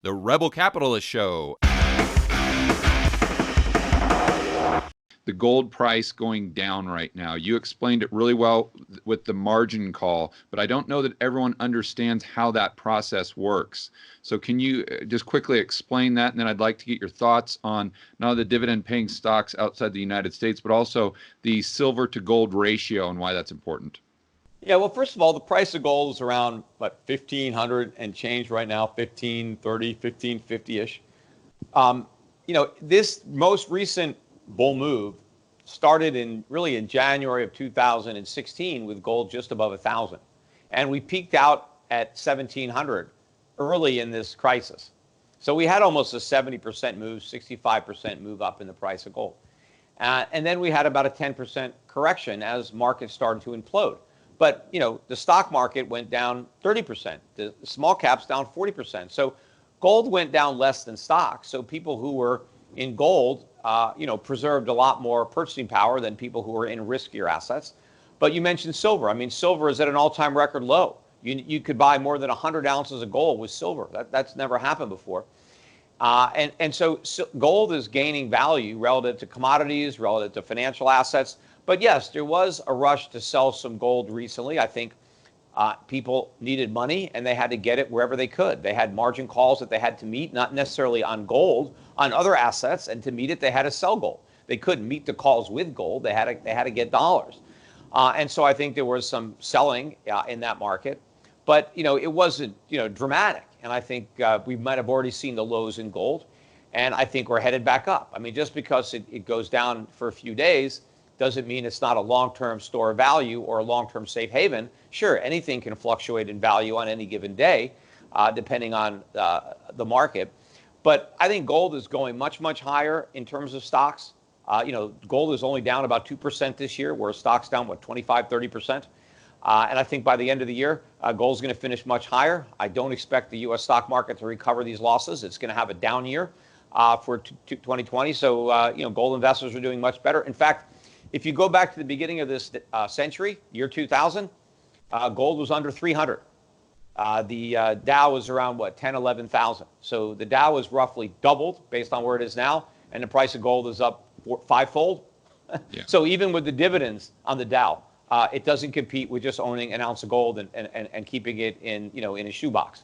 The Rebel Capitalist Show. The gold price going down right now. You explained it really well with the margin call, but I don't know that everyone understands how that process works. So can you just quickly explain that? And then I'd like to get your thoughts on not only the dividend paying stocks outside the United States, but also the silver to gold ratio and why that's important. Yeah, well, first of all, the price of gold is around, what, 1,500 and change right now, 1,530, 1,550-ish. This most recent bull move started really in January of 2016 with gold just above 1,000. And we peaked out at 1,700 early in this crisis. So we had almost a 70% move, 65% move up in the price of gold. And then we had about a 10% correction as markets started to implode. But, the stock market went down 30%. The small caps down 40%. So gold went down less than stocks. So people who were in gold, preserved a lot more purchasing power than people who were in riskier assets. But you mentioned silver. I mean, silver is at an all-time record low. You could buy more than 100 ounces of gold with silver. That's never happened before. So gold is gaining value relative to commodities, relative to financial assets. But yes, there was a rush to sell some gold recently. I think people needed money and they had to get it wherever they could. They had margin calls that they had to meet, not necessarily on gold, on other assets. And to meet it, they had to sell gold. They couldn't meet the calls with gold. They had to get dollars. And so I think there was some selling in that market. But, it wasn't, dramatic. And I think we might have already seen the lows in gold. And I think we're headed back up. I mean, just because it goes down for a few days doesn't mean it's not a long-term store of value or a long-term safe haven. Sure, anything can fluctuate in value on any given day, depending on the market. But I think gold is going much, much higher in terms of stocks. Gold is only down about 2% this year, where stock's down, 25, 30%. And I think by the end of the year, gold's going to finish much higher. I don't expect the U.S. stock market to recover these losses. It's going to have a down year for 2020. So, gold investors are doing much better. In fact, if you go back to the beginning of this century, year 2000, gold was under 300. The Dow was around, 10, 11,000. So the Dow was roughly doubled based on where it is now, and the price of gold is up fivefold. Yeah. So even with the dividends on the Dow, it doesn't compete with just owning an ounce of gold and keeping it in a shoebox.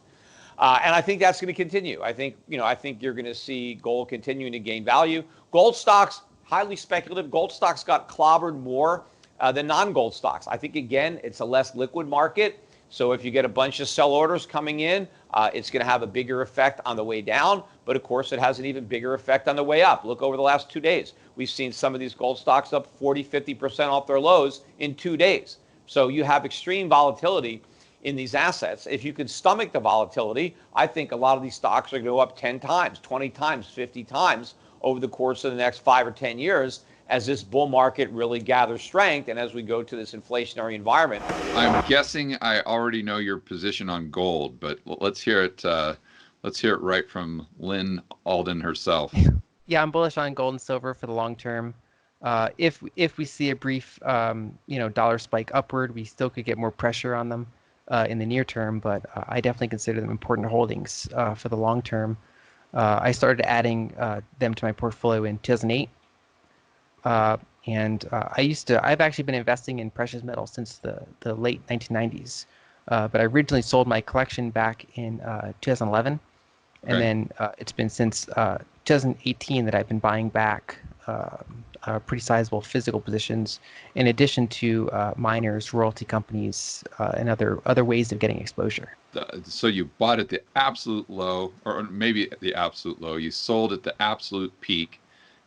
And I think that's going to continue. I think you're going to see gold continuing to gain value. Gold stocks, highly speculative. Gold stocks got clobbered more than non-gold stocks. I think, again, it's a less liquid market. So if you get a bunch of sell orders coming in, it's going to have a bigger effect on the way down. But, of course, it has an even bigger effect on the way up. Look over the last 2 days. We've seen some of these gold stocks up 40, 50% off their lows in 2 days. So you have extreme volatility in these assets. If you can stomach the volatility, I think a lot of these stocks are going to go up 10 times, 20 times, 50 times over the course of the next 5 or 10 years as this bull market really gathers strength and as we go to this inflationary environment. I'm guessing I already know your position on gold, but let's hear it. Let's hear it right from Lynn Alden herself. Yeah, I'm bullish on gold and silver for the long term. If we see a brief dollar spike upward, we still could get more pressure on them in the near term, but I definitely consider them important holdings for the long term. I started adding them to my portfolio in 2008. I've actually been investing in precious metals since the late 1990s. But I originally sold my collection back in 2011. And then it's been since 2018 that I've been buying back pretty sizable physical positions, in addition to miners, royalty companies, and other ways of getting exposure. So you bought at the absolute low, or maybe at the absolute low. You sold at the absolute peak,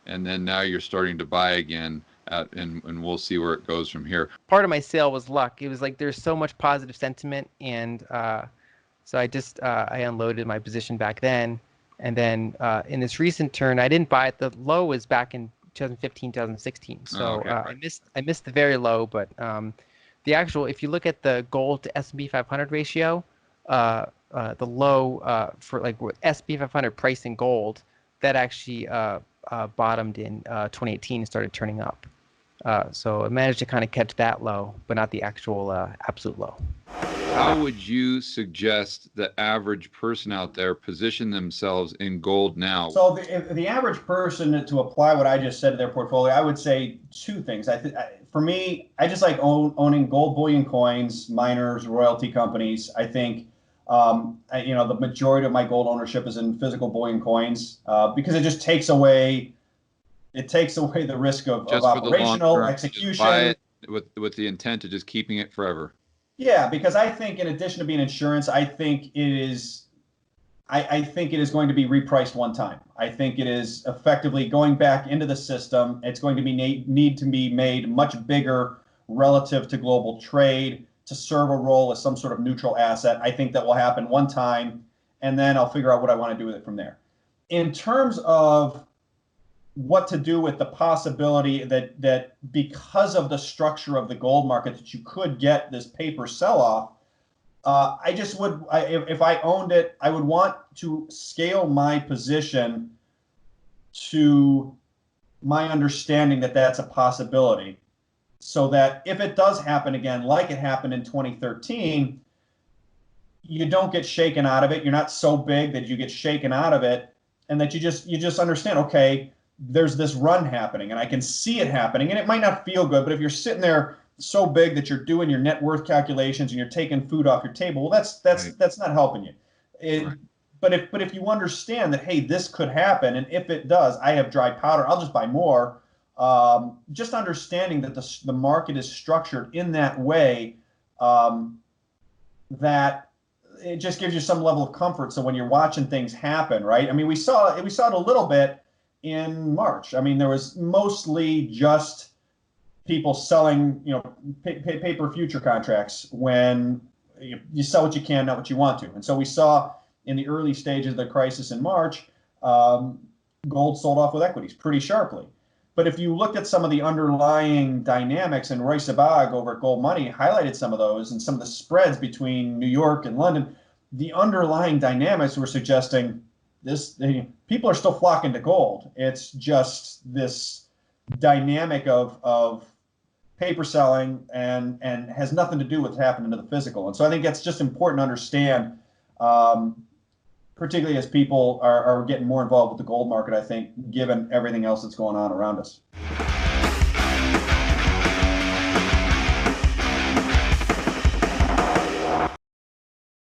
and then now you're starting to buy again. And we'll see where it goes from here. Part of my sale was luck. It was like there's so much positive sentiment, and so I unloaded my position back then. And then in this recent turn, I didn't buy it. The low was back in 2015, 2016. So I missed the very low, but the actual, if you look at the gold to S&P 500 ratio, the low for like S&P 500 price in gold, that actually bottomed in 2018 and started turning up. So I managed to kind of catch that low, but not the actual absolute low. how would you suggest the average person out there position themselves in gold now? So the average person, to apply what I just said to their portfolio, I would say two things. For me, I just like owning gold bullion coins, miners, royalty companies. I think the majority of my gold ownership is in physical bullion coins because it just takes away the risk of operational execution. Buy it with the intent of just keeping it forever. Yeah, because I think in addition to being insurance, I think it is going to be repriced one time. I think it is effectively going back into the system. It's going to need to be made much bigger relative to global trade to serve a role as some sort of neutral asset. I think that will happen one time, and then I'll figure out what I want to do with it from there. In terms of what to do with the possibility that because of the structure of the gold market that you could get this paper sell-off, if I owned it, I would want to scale my position to my understanding that that's a possibility, so that if it does happen again, like it happened in 2013, you don't get shaken out of it. You're not so big that you get shaken out of it, and that you just understand, okay, there's this run happening and I can see it happening, and it might not feel good, but if you're sitting there so big that you're doing your net worth calculations and you're taking food off your table, well, that's not helping you. Right. But if you understand that, hey, this could happen, and if it does, I have dry powder, I'll just buy more. Just understanding that the market is structured in that way, that it just gives you some level of comfort. So when you're watching things happen, right? I mean, we saw it a little bit in March. I mean, there was mostly just people selling, paper future contracts when you sell what you can, not what you want to. And so we saw in the early stages of the crisis in March, gold sold off with equities pretty sharply. But if you looked at some of the underlying dynamics, and Roy Sabag over at Gold Money highlighted some of those, and some of the spreads between New York and London, the underlying dynamics were suggesting people are still flocking to gold. It's just this dynamic of paper selling and has nothing to do with what's happening to the physical. And so I think that's just important to understand, particularly as people are getting more involved with the gold market, I think, given everything else that's going on around us.